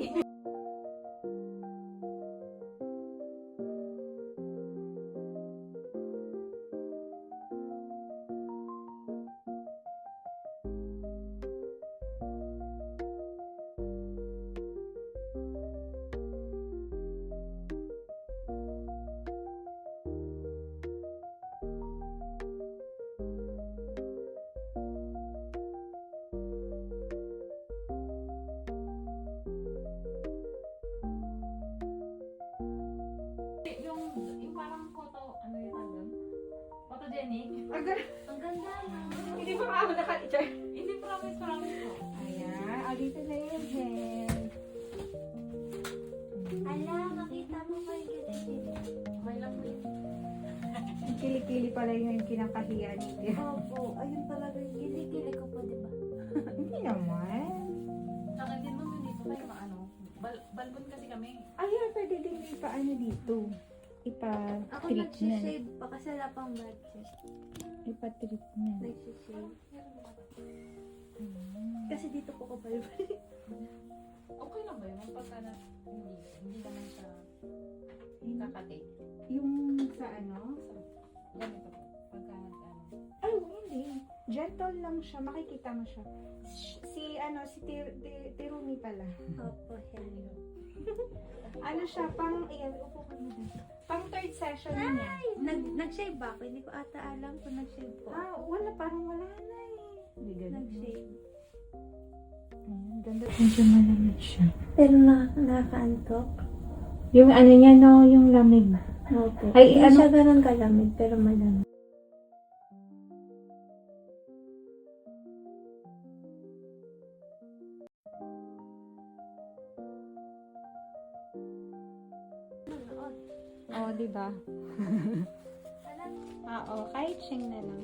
Sorry. Yung parang photo, ano yung tawag? Photogenic. Ang ganda na. Hindi pa ako naka-picture. Hindi, promise po. Ayan. O, dito na yung head. Ala, makita mo pa yung kilikili. Okay lang po yun. Yung kilikili pala yung kinakahiya ni Tia. Opo, ayun talaga yung kilikili ko po, di ba? Hindi naman. Tsaka din mo dito kayo maano. Balbon kasi kami. Ayun, pwede din ipaano dito. Ako Ipa-treatment. nagsishave pa kasi wala pang budget. Ipa-treatment. Nagsishave. Kasi dito po ko balbal. Okay lang ba yun? Pagka na, hindi naman siya kakate. Yung sa ano? Ganito po. Pagka ano. Ay, hindi. Gentle lang siya. Makikita mo siya. Si Tirumi pala. Opo, hello. Ano siya, pang, ayan, upo ka na dun. Pang third session niya. Nag-shave ba ako? Hindi ko ata alam kung nag-shave po. Wala, parang wala na eh. Hindi ganun. Nag-shave. Ayan, ganda. Medyo malamig siya. Pero nakakaantok. Yung ano niya, no, yung lamig. Opo. Ay, Hindi ano- siya ganun kalamig, pero malamig. Oh, di ba? Oo, kahit siyang na lang.